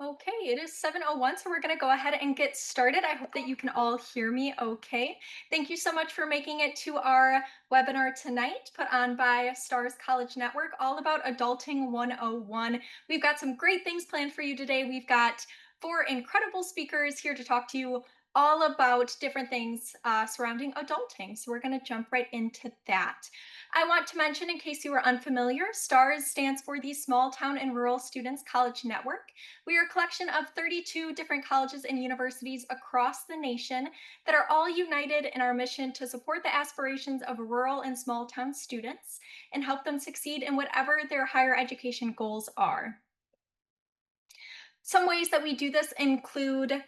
Okay, it is 7:01, so we're going to go ahead and get started. I hope that you can all hear me okay. Thank you so much for making it to our webinar tonight, put on by Stars College Network, all about Adulting 101. We've got some great things planned for you today. We've got four incredible speakers here to talk to you all about different things surrounding adulting. So we're going to jump right into that. I want to mention, in case you were unfamiliar, STARS stands for the Small Town and Rural Students College Network. We are a collection of 32 different colleges and universities across the nation that are all united in our mission to support the aspirations of rural and small town students and help them succeed in whatever their higher education goals are. Some ways that we do this include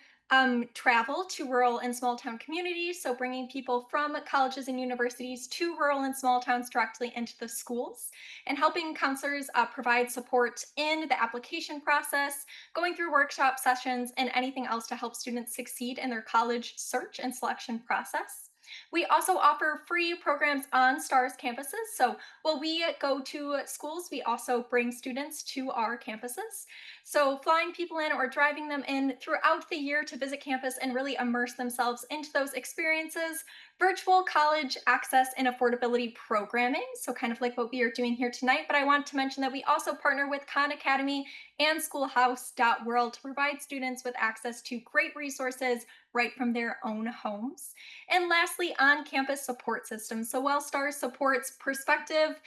travel to rural and small town communities, so bringing people from colleges and universities to rural and small towns directly into the schools, and helping counselors provide support in the application process, going through workshop sessions, and anything else to help students succeed in their college search and selection process. We also offer free programs on STARS campuses. So while we go to schools, we also bring students to our campuses. So, flying people in or driving them in throughout the year to visit campus and really immerse themselves into those experiences. Virtual college access and affordability programming. So, kind of like what we are doing here tonight. But I want to mention that we also partner with Khan Academy and Schoolhouse.world to provide students with access to great resources right from their own homes. And lastly, on campus support systems. So, while STARS supports prospective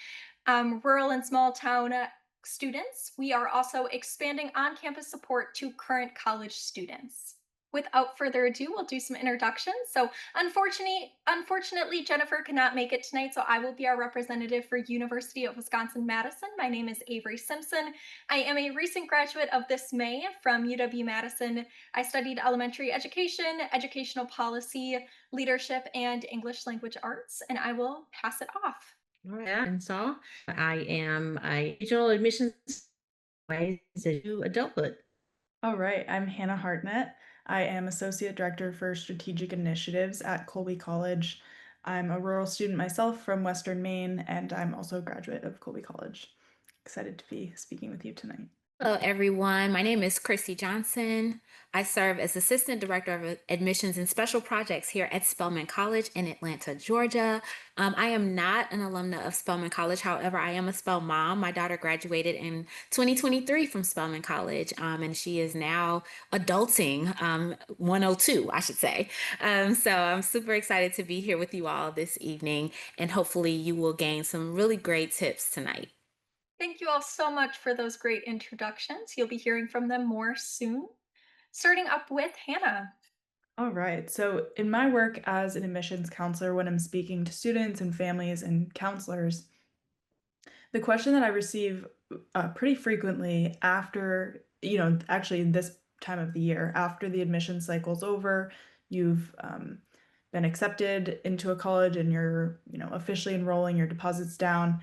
rural and small town students, we are also expanding on campus support to current college students. Without further ado, we'll do some introductions. So, unfortunately, Jennifer cannot make it tonight, so I will be our representative for University of Wisconsin-Madison. My name is Avery Simpson. I am a recent graduate of this May from UW-Madison. I studied elementary education, educational policy, leadership, and English language arts, and I will pass it off. All right. And so I am a regional admissions ways to adulthood. All right, I'm Hannah Hartnett. I am Associate Director for Strategic Initiatives at Colby College. I'm a rural student myself from Western Maine, and I'm also a graduate of Colby College. Excited to be speaking with you tonight. Hello, everyone. My name is Christy Johnson. I serve as Assistant Director of Admissions and Special Projects here at Spelman College in Atlanta, Georgia. I am not an alumna of Spelman College. However, I am a Spell mom. My daughter graduated in 2023 from Spelman College, and she is now adulting 102, I should say. So I'm super excited to be here with you all this evening, and hopefully you will gain some really great tips tonight. Thank you all so much for those great introductions. You'll be hearing from them more soon. Starting up with Hannah. All right, so in my work as an admissions counselor, when I'm speaking to students and families and counselors, the question that I receive pretty frequently after, actually this time of the year, after the admission cycle's over, you've been accepted into a college and you're, officially enrolling, your deposits down.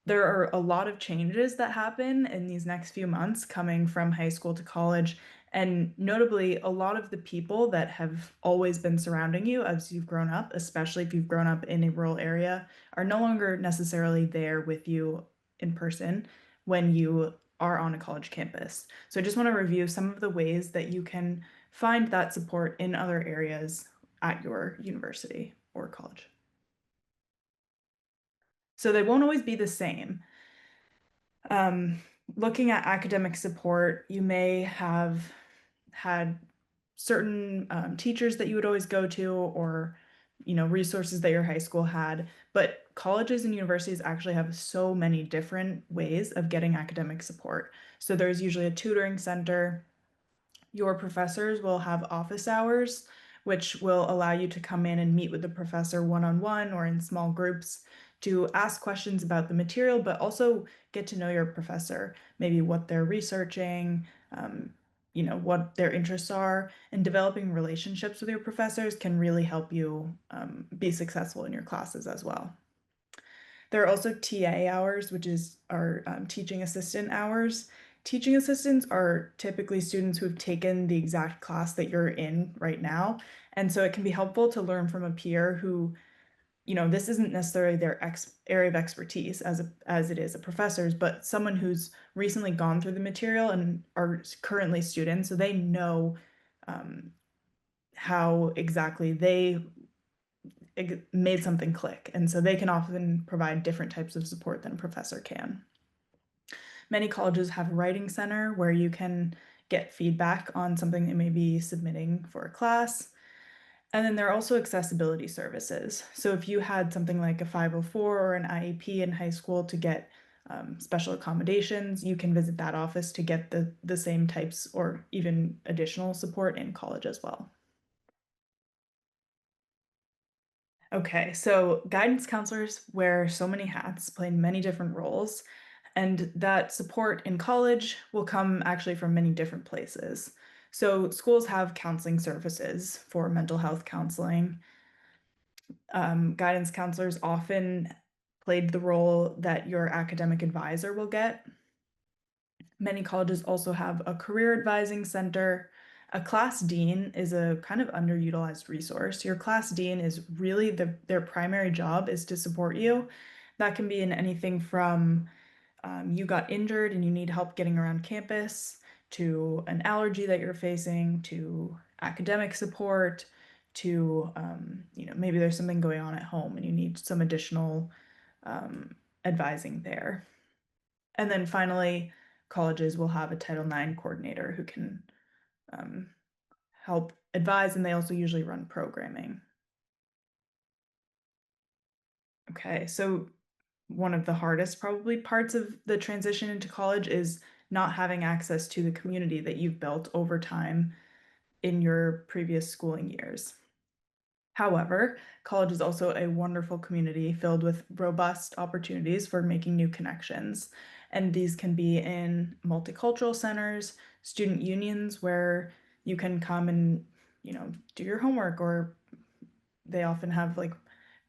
There are a lot of changes that happen in these next few months coming from high school to college. And notably, a lot of the people that have always been surrounding you as you've grown up, especially if you've grown up in a rural area, are no longer necessarily there with you in person when you are on a college campus. So I just want to review some of the ways that you can find that support in other areas at your university or college. So they won't always be the same. Um, Looking at academic support, you may have had certain teachers that you would always go to, or resources that your high school had. But colleges and universities actually have so many different ways of getting academic support. So there's usually a tutoring center. Your professors will have office hours, which will allow you to come in and meet with the professor one-on-one or in small groups to ask questions about the material, but also get to know your professor, maybe what they're researching, what their interests are, and developing relationships with your professors can really help you be successful in your classes as well. There are also TA hours, which is our teaching assistant hours. Teaching assistants are typically students who have taken the exact class that you're in right now. And so it can be helpful to learn from a peer who this isn't necessarily their area of expertise as it is a professor's, but someone who's recently gone through the material and are currently students, so they know um, how exactly they made something click, and so they can often provide different types of support than a professor can. Many colleges have a writing center where you can get feedback on something that may be submitting for a class. And then there are also accessibility services. So if you had something like a 504 or an IEP in high school to get special accommodations, you can visit that office to get the same types or even additional support in college as well. Okay, so guidance counselors wear so many hats, play many different roles, and that support in college will come actually from many different places. So schools have counseling services for mental health counseling. Guidance counselors often played the role that your academic advisor will get. Many colleges also have a career advising center. A class dean is a kind of underutilized resource. Your class dean is really their primary job is to support you. That can be in anything from you got injured and you need help getting around campus, to an allergy that you're facing, to academic support, to maybe there's something going on at home and you need some additional um, advising there. And then finally, colleges will have a Title IX coordinator who can um, help advise, and they also usually run programming. Okay, so one of the hardest probably parts of the transition into college is not having access to the community that you've built over time in your previous schooling years. However, college is also a wonderful community filled with robust opportunities for making new connections. And these can be in multicultural centers, student unions where you can come and, do your homework, or they often have like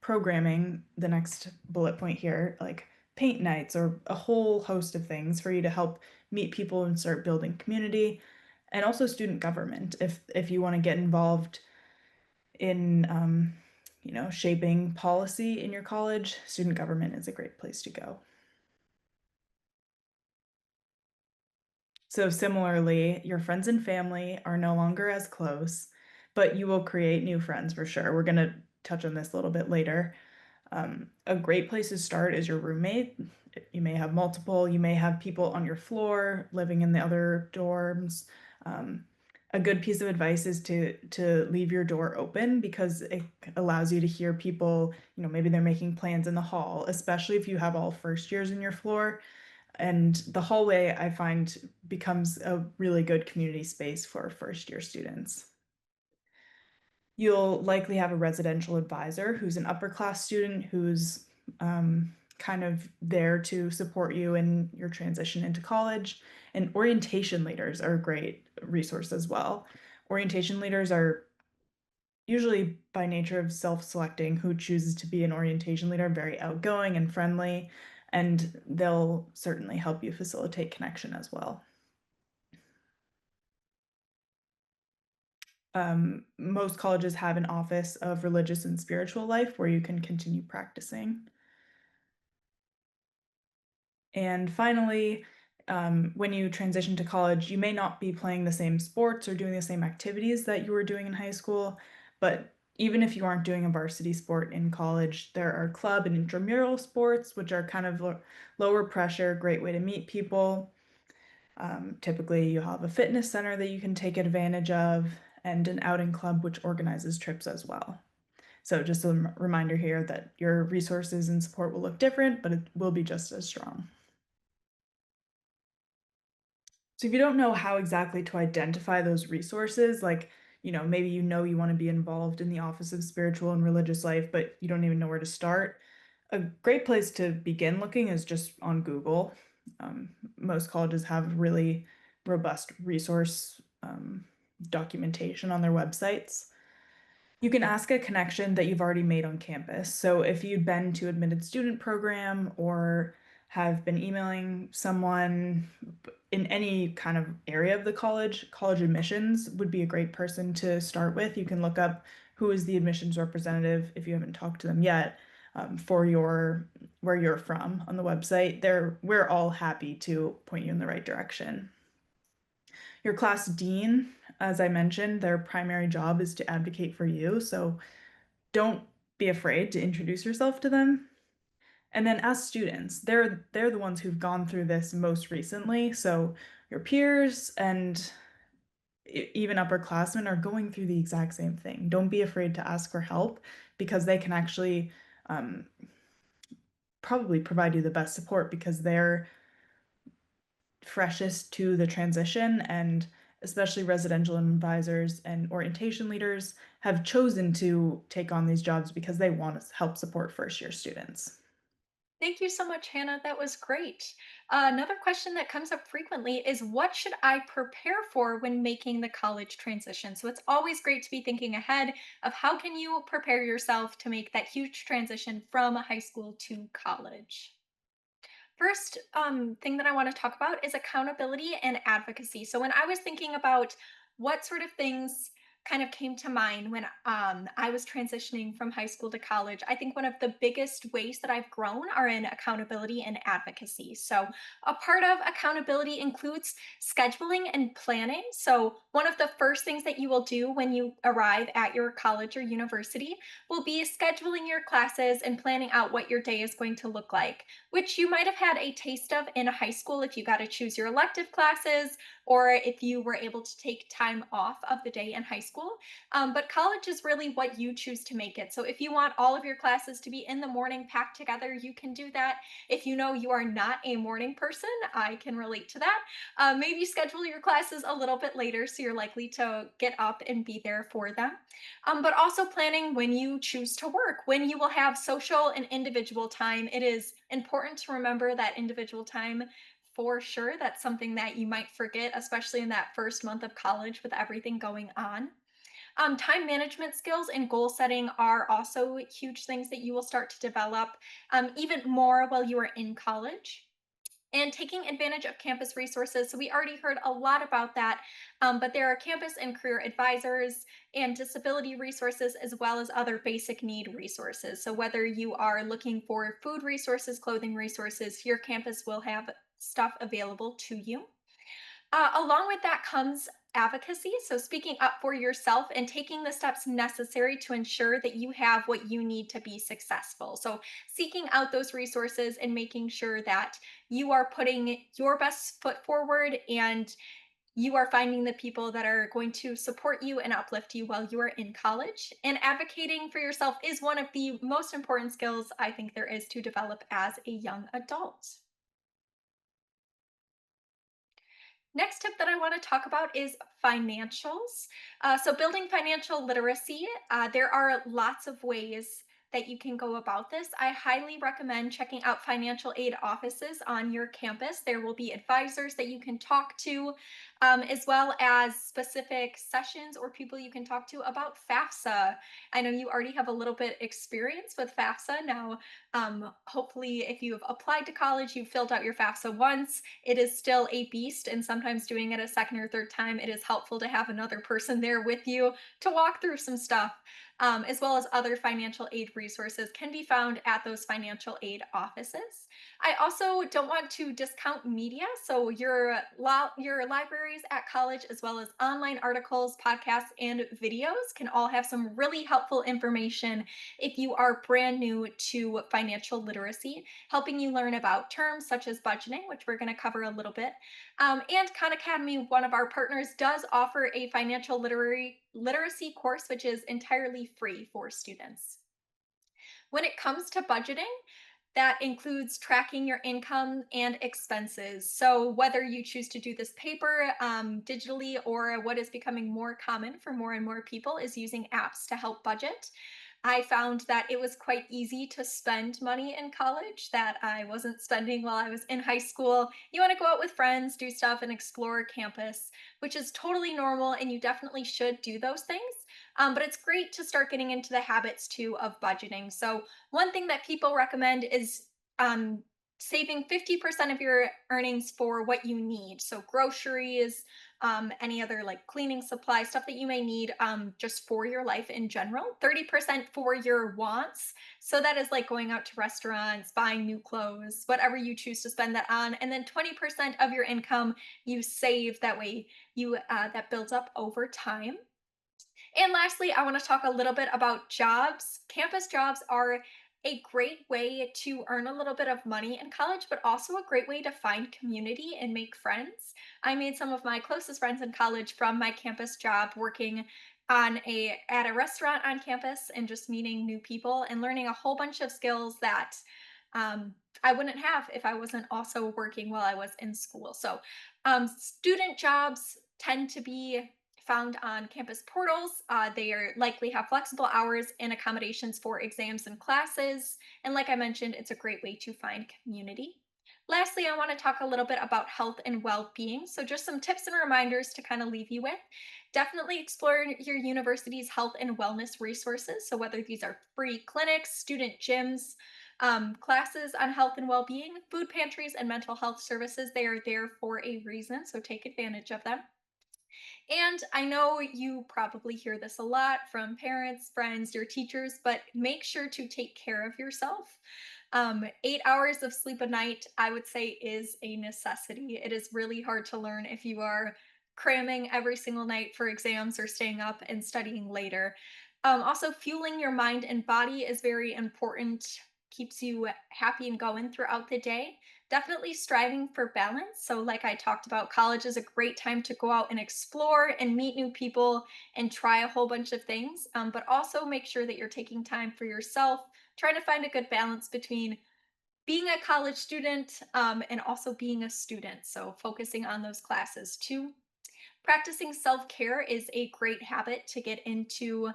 programming, the next bullet point here, like paint nights or a whole host of things for you to help meet people and start building community. And also student government if you want to get involved in shaping policy in your college, student government is a great place to go. So similarly, your friends and family are no longer as close, but you will create new friends for sure. We're going to touch on this a little bit later. A great place to start is your roommate. You may have multiple, you may have people on your floor living in the other dorms. Um, a good piece of advice is to leave your door open because it allows you to hear people, maybe they're making plans in the hall, especially if you have all first years in your floor. And the hallway, I find, becomes a really good community space for first year students. You'll likely have a residential advisor who's an upper class student who's kind of there to support you in your transition into college. And orientation leaders are a great resource as well. Orientation leaders are usually, by nature of self-selecting who chooses to be an orientation leader, very outgoing and friendly, and they'll certainly help you facilitate connection as well. Most colleges have an office of religious and spiritual life where you can continue practicing. And finally, when you transition to college, you may not be playing the same sports or doing the same activities that you were doing in high school, but even if you aren't doing a varsity sport in college, there are club and intramural sports, which are kind of lower pressure, great way to meet people. Typically, you have a fitness center that you can take advantage of, and an outing club which organizes trips as well. So just a reminder here that your resources and support will look different, but it will be just as strong. So if you don't know how exactly to identify those resources, like, maybe you want to be involved in the Office of Spiritual and Religious Life, but you don't even know where to start, a great place to begin looking is just on Google. Most colleges have really robust resource documentation on their websites. You can ask a connection that you've already made on campus. So if you've been to admitted student program or have been emailing someone in any kind of area of the college, college admissions would be a great person to start with. You can look up who is the admissions representative if you haven't talked to them yet, for your where you're from on the website. We're all happy to point you in the right direction. Your class dean, as I mentioned, their primary job is to advocate for you, so don't be afraid to introduce yourself to them. And then as students, they're the ones who've gone through this most recently, so your peers and even upperclassmen are going through the exact same thing. Don't be afraid to ask for help because they can actually um, probably provide you the best support because they're freshest to the transition, and especially residential advisors and orientation leaders have chosen to take on these jobs because they want to help support first year students. Thank you so much, Hannah. That was great. Another question that comes up frequently is what should I prepare for when making the college transition? So it's always great to be thinking ahead of how can you prepare yourself to make that huge transition from high school to college. First thing that I want to talk about is accountability and advocacy. So, when I was thinking about what sort of things kind of came to mind when I was transitioning from high school to college, I think one of the biggest ways that I've grown are in accountability and advocacy. So, a part of accountability includes scheduling and planning. So, one of the first things that you will do when you arrive at your college or university will be scheduling your classes and planning out what your day is going to look like, which you might have had a taste of in high school if you got to choose your elective classes or if you were able to take time off of the day in high school. But college is really what you choose to make it. So if you want all of your classes to be in the morning packed together, you can do that. If you know you are not a morning person, I can relate to that. Maybe schedule your classes a little bit later so you're likely to get up and be there for them. But also planning when you choose to work, when you will have social and individual time. It is important to remember that individual time for sure. That's something that you might forget, especially in that first month of college with everything going on. Time management skills and goal setting are also huge things that you will start to develop even more while you are in college, and taking advantage of campus resources. So, we already heard a lot about that, but there are campus and career advisors and disability resources, as well as other basic need resources. So, whether you are looking for food resources, clothing resources, your campus will have stuff available to you. Along with that comes advocacy. So, speaking up for yourself and taking the steps necessary to ensure that you have what you need to be successful. So, seeking out those resources and making sure that you are putting your best foot forward and you are finding the people that are going to support you and uplift you while you are in college. And advocating for yourself is one of the most important skills I think there is to develop as a young adult. Next tip that I want to talk about is financials. So, building financial literacy, there are lots of ways that you can go about this. I highly recommend checking out financial aid offices on your campus. There will be advisors that you can talk to, as well as specific sessions or people you can talk to about FAFSA. I know you already have a little bit experience with FAFSA now. Hopefully, if you've applied to college, you've filled out your FAFSA once. It is still a beast, and sometimes doing it a second or third time, it is helpful to have another person there with you to walk through some stuff, as well as other financial aid resources can be found at those financial aid offices. I also don't want to discount media, so your libraries at college, as well as online articles, podcasts, and videos, can all have some really helpful information if you are brand new to financial literacy, helping you learn about terms such as budgeting, which we're going to cover a little bit. And Khan Academy, one of our partners, does offer a financial literacy course, which is entirely free for students. When it comes to budgeting, that includes tracking your income and expenses. So, whether you choose to do this paper, digitally, or what is becoming more common for more and more people is using apps to help budget. I found that it was quite easy to spend money in college that I wasn't spending while I was in high school. You want to go out with friends, do stuff, and explore campus, which is totally normal, and you definitely should do those things. But it's great to start getting into the habits too of budgeting. So, one thing that people recommend is saving 50% of your earnings for what you need. So groceries, any other like cleaning supplies, stuff that you may need just for your life in general. 30% for your wants. So that is like going out to restaurants, buying new clothes, whatever you choose to spend that on. And then 20% of your income you save. That way you that builds up over time. And lastly, I want to talk a little bit about jobs. Campus jobs are a great way to earn a little bit of money in college, but also a great way to find community and make friends. I made some of my closest friends in college from my campus job working at a restaurant on campus and just meeting new people and learning a whole bunch of skills that I wouldn't have if I wasn't also working while I was in school. So, student jobs tend to be found on campus portals. They are likely have flexible hours and accommodations for exams and classes. And like I mentioned, it's a great way to find community. Lastly, I want to talk a little bit about health and well being. So, just some tips and reminders to kind of leave you with. Definitely explore your university's health and wellness resources. So, whether these are free clinics, student gyms, classes on health and well being, food pantries, and mental health services, they are there for a reason. So, take advantage of them. And I know you probably hear this a lot from parents, friends, your teachers, but make sure to take care of yourself. 8 hours of sleep a night, I would say, is a necessity. It is really hard to learn if you are cramming every single night for exams or staying up and studying later. Also, fueling your mind and body is very important, keeps you happy and going throughout the day. Definitely striving for balance. So, like I talked about, college is a great time to go out and explore and meet new people and try a whole bunch of things. But also make sure that you're taking time for yourself, trying to find a good balance between being a college student and also being a student. So, focusing on those classes too. Practicing self care is a great habit to get into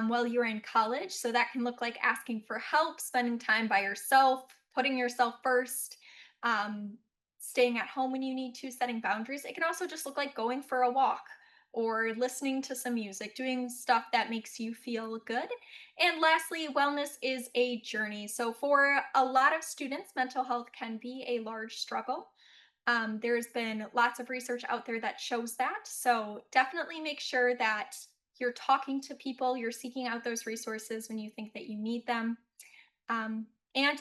while you're in college. So that can look like asking for help, spending time by yourself, putting yourself first, um, staying at home when you need to, setting boundaries. It can also just look like going for a walk or listening to some music, doing stuff that makes you feel good. And lastly, wellness is a journey. So, for a lot of students, mental health can be a large struggle. There's been lots of research out there that shows that. So definitely make sure that you're talking to people, you're seeking out those resources when you think that you need them. And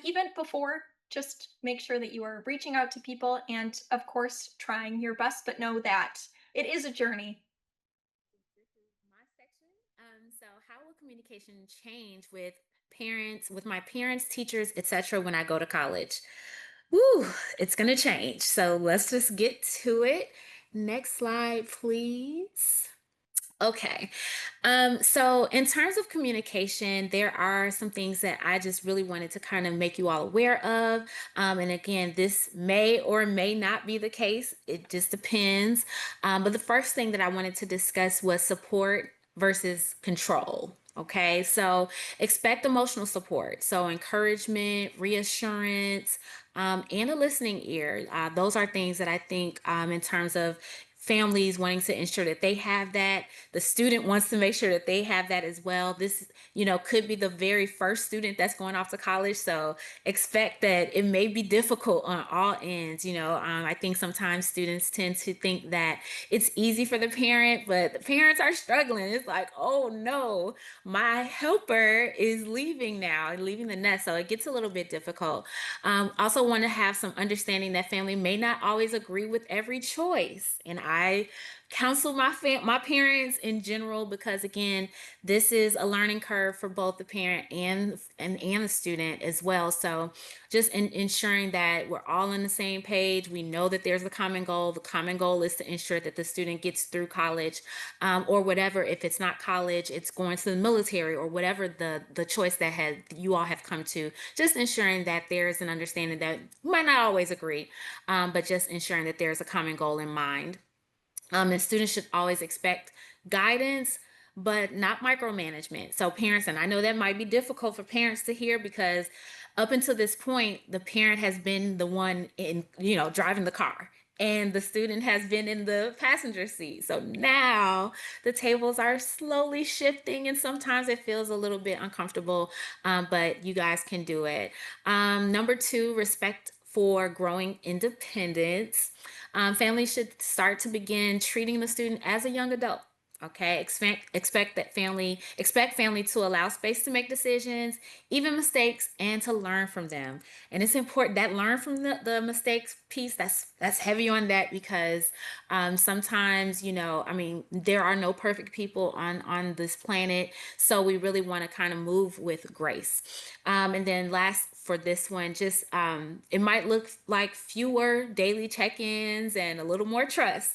even before, just make sure that you are reaching out to people and, of course, trying your best, but know that it is a journey. This is my section. So how will communication change with parents, with my parents, teachers, etc. when I go to college? Woo, it's gonna change. So let's just get to it. Next slide, please. Okay. So in terms of communication, there are some things that I just really wanted to kind of make you all aware of. And again, this may or may not be the case. It just depends. But the first thing that I wanted to discuss was support versus control. Okay, so expect emotional support. So encouragement, reassurance, and a listening ear. Those are things that I think, in terms of families wanting to ensure that they have that, the student wants to make sure that they have that as well. This, could be the very first student that's going off to college, so expect that it may be difficult on all ends. I think sometimes students tend to think that it's easy for the parent, but the parents are struggling. It's like, oh no, my helper is leaving now, leaving the nest, so it gets a little bit difficult. Also want to have some understanding that family may not always agree with every choice. And I counsel my parents in general, because again, this is a learning curve for both the parent and the student as well. So just ensuring that we're all on the same page. We know that there's a common goal. The common goal is to ensure that the student gets through college, or whatever. If it's not college, it's going to the military or whatever the choice that you all have come to. Just ensuring that there's an understanding that we might not always agree, but just ensuring that there's a common goal in mind. And students should always expect guidance, but not micromanagement. So parents, and I know that might be difficult for parents to hear, because up until this point, the parent has been the one in, driving the car, and the student has been in the passenger seat. So now the tables are slowly shifting, and sometimes it feels a little bit uncomfortable, but you guys can do it. Number two, respect for growing independence. Families should start to begin treating the student as a young adult. Okay, expect family to allow space to make decisions, even mistakes, and to learn from them. And it's important that learn from the mistakes piece. That's heavy on that because sometimes, I mean, there are no perfect people on this planet, so we really want to kind of move with grace. And then last for this one, just it might look like fewer daily check-ins and a little more trust,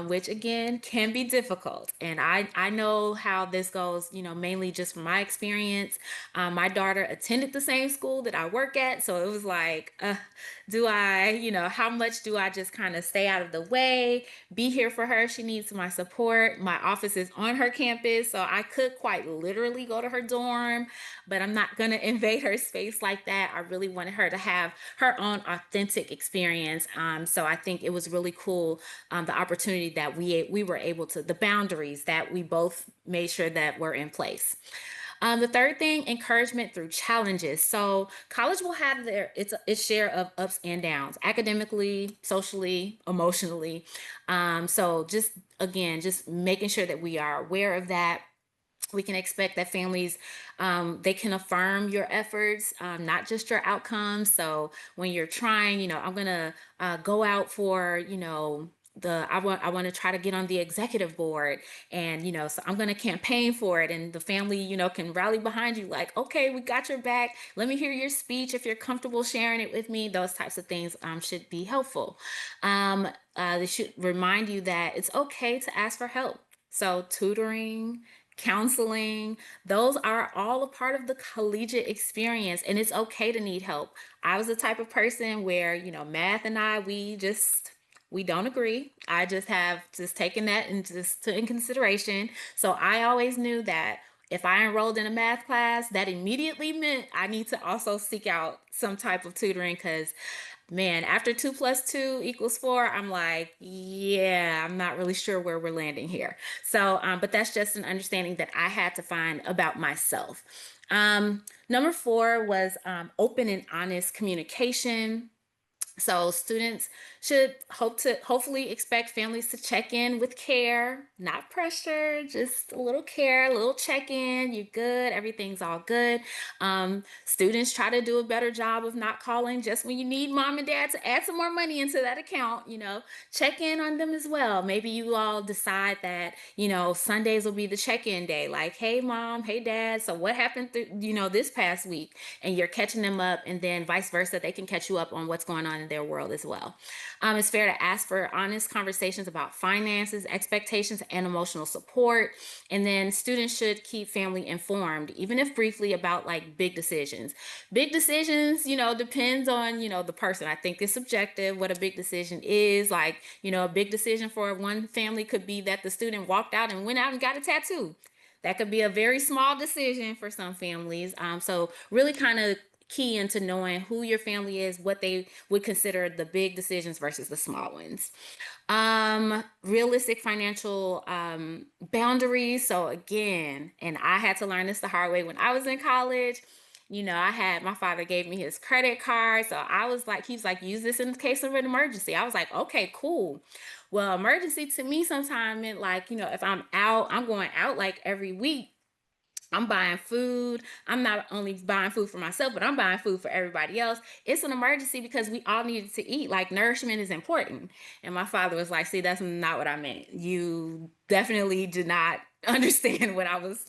which again can be difficult. And I know how this goes, mainly just from my experience. My daughter attended the same school that I work at, so it was like, how much do I just kind of stay out of the way, be here for her? She needs my support. My office is on her campus, so I could quite literally go to her dorm, but I'm not going to invade her space like that. I really wanted her to have her own authentic experience. So I think it was really cool, the opportunity that we were able to, the boundaries that we both made sure that were in place. The third thing, encouragement through challenges. So college will have its share of ups and downs, academically, socially, emotionally. So just making sure that we are aware of that. We can expect that families, they can affirm your efforts, not just your outcomes. So when you're trying, I'm gonna go out for, I want to try to get on the executive board, and so I'm going to campaign for it, and the family can rally behind you, like, okay, we got your back, let me hear your speech if you're comfortable sharing it with me. Those types of things should be helpful. They should remind you that it's okay to ask for help. So tutoring, counseling, those are all a part of the collegiate experience, and it's okay to need help. I was the type of person where math and we don't agree. I just have taken that in consideration. So I always knew that if I enrolled in a math class, that immediately meant I need to also seek out some type of tutoring, because man, after 2 + 2 = 4, I'm like, yeah, I'm not really sure where we're landing here. So, but that's just an understanding that I had to find about myself. Number 4 was open and honest communication. So students should hopefully expect families to check in with care, not pressure, just a little care, a little check in. You're good, everything's all good. Students try to do a better job of not calling just when you need mom and dad to add some more money into that account. Check in on them as well. Maybe you all decide that Sundays will be the check-in day. Like, hey mom, hey dad, so what happened this past week? And you're catching them up, and then vice versa, they can catch you up on what's going on in their world as well. It's fair to ask for honest conversations about finances, expectations, and emotional support. And then students should keep family informed, even if briefly, about like big decisions. Big decisions, depends on, the person. I think it's subjective what a big decision is. Like, a big decision for one family could be that the student walked out and went out and got a tattoo. That could be a very small decision for some families. So really kind of key into knowing who your family is, what they would consider the big decisions versus the small ones. Realistic financial boundaries. So again, and I had to learn this the hard way when I was in college. My father gave me his credit card. So I was like, he was like, use this in the case of an emergency. I was like, okay, cool. Well, emergency to me sometimes meant like, if I'm going out like every week. I'm buying food. I'm not only buying food for myself, but I'm buying food for everybody else. It's an emergency because we all needed to eat. Like, nourishment is important. And my father was like, see, that's not what I meant. You definitely did not understand what I was,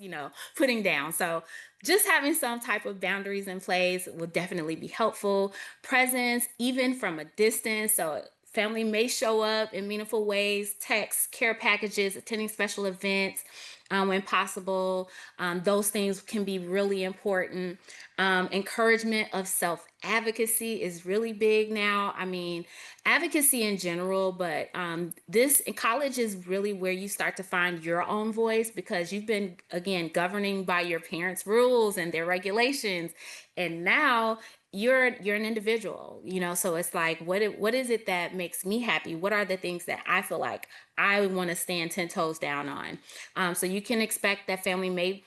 putting down. So just having some type of boundaries in place will definitely be helpful. Presence, even from a distance. So family may show up in meaningful ways, texts, care packages, attending special events when possible. Those things can be really important. Encouragement of self-advocacy is really big now. I mean, advocacy in general, but this in college is really where you start to find your own voice, because you've been, again, governing by your parents' rules and their regulations. And now you're an individual, so it's like, what is it that makes me happy? What are the things that I feel like I want to stand 10 toes down on? So you can expect that family may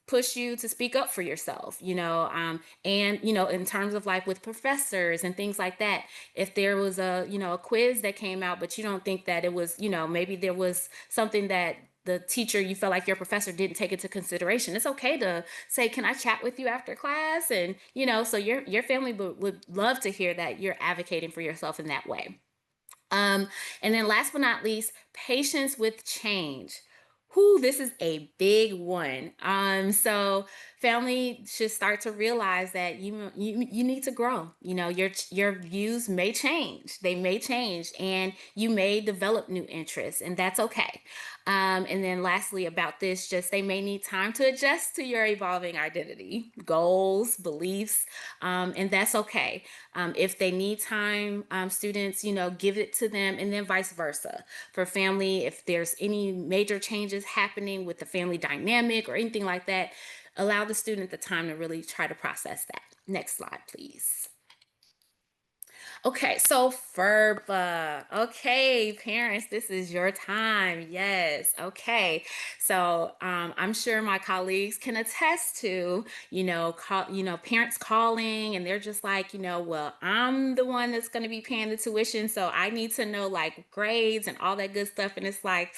push you to speak up for yourself, and, in terms of like with professors and things like that, if there was a quiz that came out, but you don't think that it was, maybe there was something that the teacher, you felt like your professor didn't take into consideration, it's okay to say, can I chat with you after class? And, so your family would love to hear that you're advocating for yourself in that way. Um, and then last but not least, patience with change. Whoo, this is a big one. So family should start to realize that you need to grow. Your views may change. They may change, and you may develop new interests, and that's okay. And then lastly about this, just they may need time to adjust to your evolving identity, goals, beliefs, and that's okay. If they need time, students, give it to them, and then vice versa. For family, if there's any major changes happening with the family dynamic or anything like that, allow the student the time to really try to process that. Next slide, please. Okay, so FERPA. Okay, parents, this is your time. Yes. Okay. So I'm sure my colleagues can attest to, parents calling and they're just like, well, I'm the one that's going to be paying the tuition, so I need to know like grades and all that good stuff. And it's like,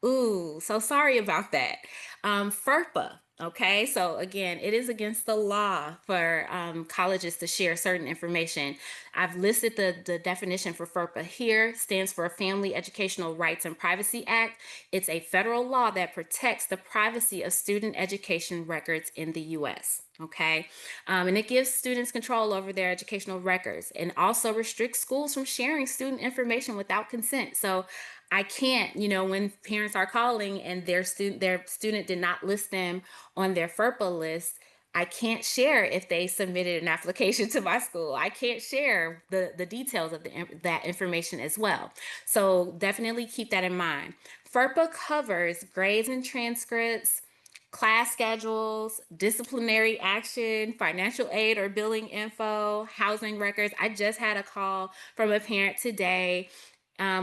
ooh, so sorry about that. FERPA. Okay, so again, it is against the law for colleges to share certain information. I've listed the definition for FERPA here. Stands for Family Educational Rights and Privacy Act. It's a federal law that protects the privacy of student education records in the U.S. Okay, and it gives students control over their educational records, and also restricts schools from sharing student information without consent. So I can't, when parents are calling and their student did not list them on their FERPA list, I can't share if they submitted an application to my school. I can't share the details of that information as well. So definitely keep that in mind. FERPA covers grades and transcripts, class schedules, disciplinary action, financial aid or billing info, housing records. I just had a call from a parent today.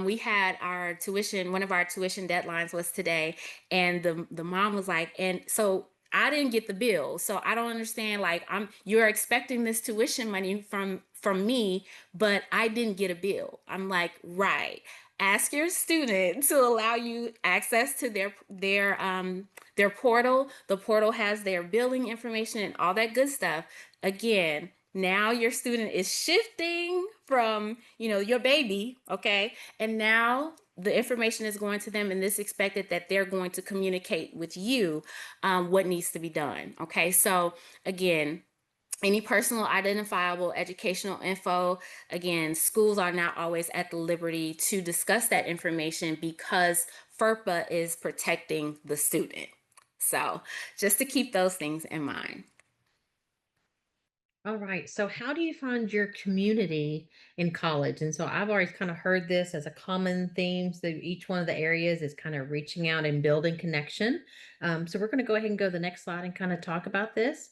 We had one of our tuition deadlines was today, and the mom was like, and so I didn't get the bill, so I don't understand. Like, you're expecting this tuition money from me, but I didn't get a bill. I'm like, right. Ask your student to allow you access to their portal. The portal has their billing information and all that good stuff. Again, now your student is shifting from, your baby, okay? And now the information is going to them, and it's expected that they're going to communicate with you what needs to be done, okay? So again, any personal identifiable educational info, again, schools are not always at the liberty to discuss that information because FERPA is protecting the student. So just to keep those things in mind. All right. So, how do you find your community in college? And so, I've always kind of heard this as a common theme. So, each one of the areas is kind of reaching out and building connection. So, we're going to go ahead and go to the next slide and kind of talk about this.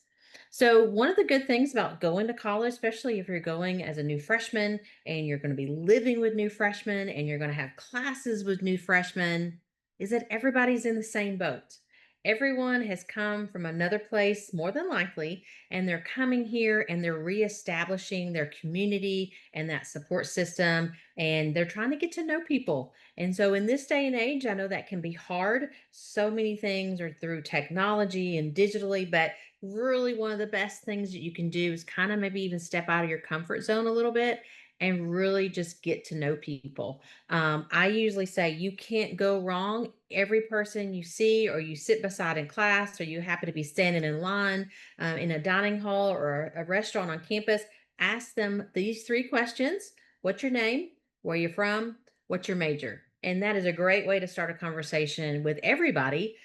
So, one of the good things about going to college, especially if you're going as a new freshman and you're going to be living with new freshmen and you're going to have classes with new freshmen, is that everybody's in the same boat. Everyone has come from another place, more than likely, and they're coming here and they're reestablishing their community and that support system, and they're trying to get to know people. And so in this day and age, I know that can be hard. So many things are through technology and digitally, but really one of the best things that you can do is kind of maybe even step out of your comfort zone a little bit and really just get to know people. I usually say you can't go wrong. Every person you see or you sit beside in class or you happen to be standing in line in a dining hall or a restaurant on campus, ask them these three questions. What's your name? Where you're from? What's your major? And that is a great way to start a conversation with everybody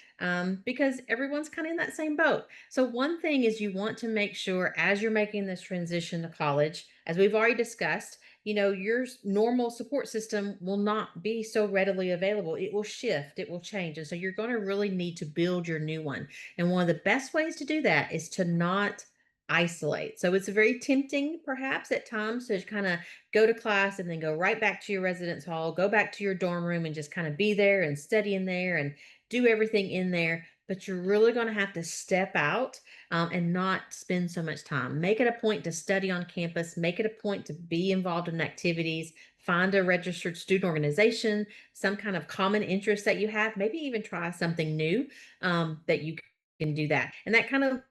because everyone's kind of in that same boat. So, one thing is you want to make sure as you're making this transition to college, as we've already discussed, your normal support system will not be so readily available. It will shift, it will change. And so you're going to really need to build your new one. And one of the best ways to do that is to not isolate. So it's very tempting, perhaps at times, to kind of go to class and then go right back to your residence hall, go back to your dorm room and just kind of be there and study in there and do everything in there. but you're really going to have to step out and not spend so much time. Make it a point to study on campus, make it a point to be involved in activities, find a registered student organization, some kind of common interest that you have, maybe even try something new that you can do that. And that kind of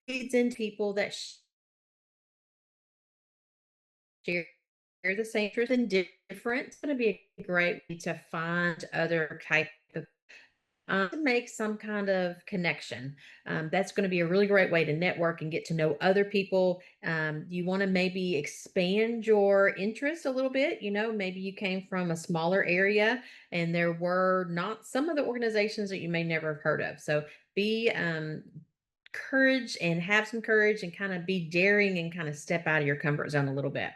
leads into people that share the same interest and different. It's going to be a great way to find other type of to make some kind of connection. That's going to be a really great way to network and get to know other people. You want to maybe expand your interest a little bit. You know, maybe you came from a smaller area and there were not some of the organizations that you may never have heard of. So be courage and have some courage and kind of be daring and kind of step out of your comfort zone a little bit.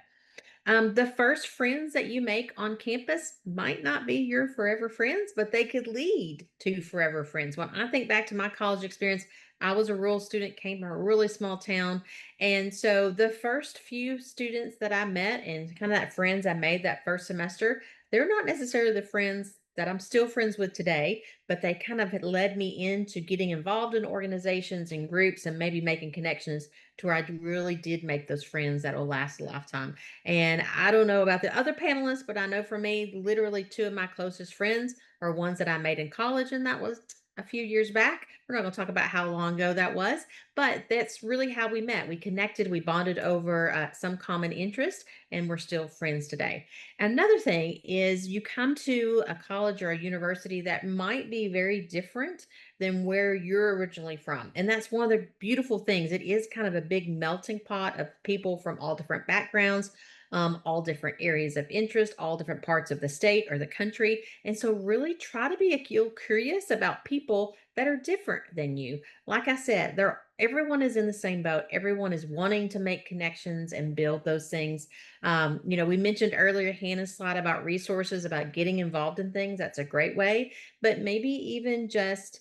The first friends that you make on campus might not be your forever friends, but they could lead to forever friends. When I think back to my college experience, I was a rural student, came from a really small town. And so the first few students that I met and kind of that friends I made that first semester, they're not necessarily the friends that I'm still friends with today, but they kind of had led me into getting involved in organizations and groups and maybe making connections to where I really did make those friends that will last a lifetime. And I don't know about the other panelists, but I know for me, literally two of my closest friends are ones that I made in college, and that was a few years back. We're not going to talk about how long ago that was, but that's really how we met. We connected, we bonded over some common interest, and we're still friends today. Another thing is you come to a college or a university that might be very different than where you're originally from. And that's one of the beautiful things. It is kind of a big melting pot of people from all different backgrounds, all different areas of interest, all different parts of the state or the country. And so, really try to be curious about people that are different than you. Like I said, everyone is in the same boat. Everyone is wanting to make connections and build those things. We mentioned earlier Hannah's slide about resources, about getting involved in things. That's a great way, but maybe even just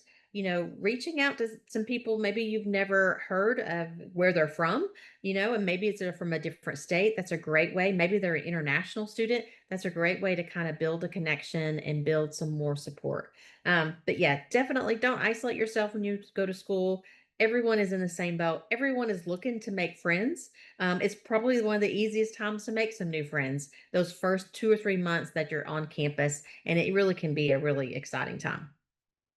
reaching out to some people maybe you've never heard of where they're from, and maybe it's they're from a different state. That's a great way. Maybe they're an international student. That's a great way to kind of build a connection and build some more support. But yeah, definitely don't isolate yourself when you go to school. Everyone is in the same boat. Everyone is looking to make friends. It's probably one of the easiest times to make some new friends, those first 2 or 3 months that you're on campus. And it really can be a really exciting time.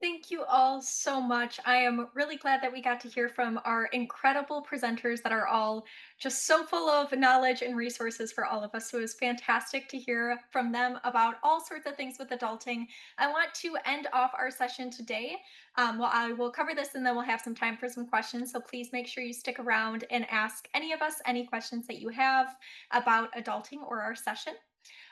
Thank you all so much. I am really glad that we got to hear from our incredible presenters that are all just so full of knowledge and resources for all of us. So it was fantastic to hear from them about all sorts of things with adulting. I want to end off our session today. Well, I will cover this and then we'll have some time for some questions. So please make sure you stick around and ask any of us any questions that you have about adulting or our session.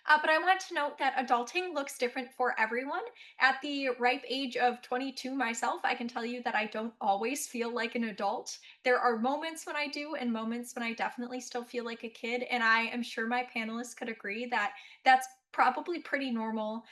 But I want to note that adulting looks different for everyone. At the ripe age of 22 myself, I can tell you that I don't always feel like an adult. There are moments when I do, and moments when I definitely still feel like a kid. And I am sure my panelists could agree that that's probably pretty normal,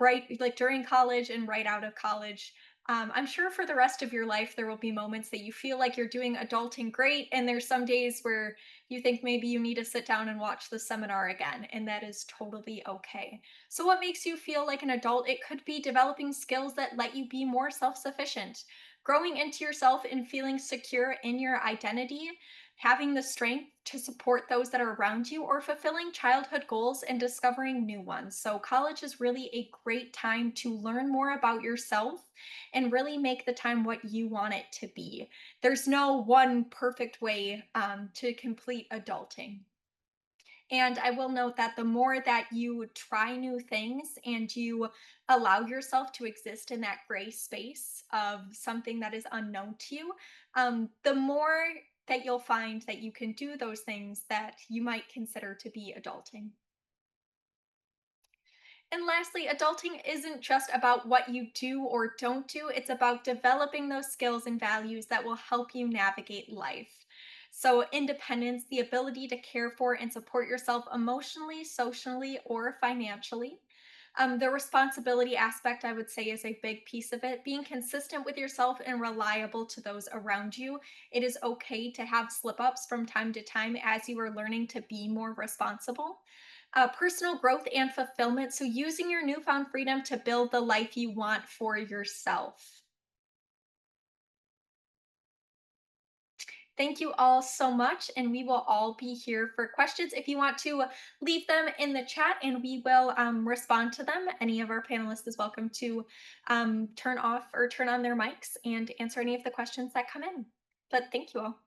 right? Like during college and right out of college. I'm sure for the rest of your life, there will be moments that you feel like you're doing adulting great. And there's some days where you think maybe you need to sit down and watch the seminar again, and that is totally okay. So, what makes you feel like an adult? It could be developing skills that let you be more self sufficient, growing into yourself and feeling secure in your identity, having the strength to support those that are around you, or fulfilling childhood goals and discovering new ones. So, college is really a great time to learn more about yourself and really make the time what you want it to be. There's no one perfect way to complete adulting. And I will note that the more that you try new things and you allow yourself to exist in that gray space of something that is unknown to you, the more that you'll find that you can do those things that you might consider to be adulting. And lastly, adulting isn't just about what you do or don't do, it's about developing those skills and values that will help you navigate life. So, independence, the ability to care for and support yourself emotionally, socially, or financially. The responsibility aspect, I would say, is a big piece of it. Being consistent with yourself and reliable to those around you. It is okay to have slip ups from time to time as you are learning to be more responsible. Personal growth and fulfillment. So, using your newfound freedom to build the life you want for yourself. Thank you all so much, and we will all be here for questions. If you want to leave them in the chat, and we will respond to them. Any of our panelists is welcome to turn off or turn on their mics and answer any of the questions that come in. But thank you all.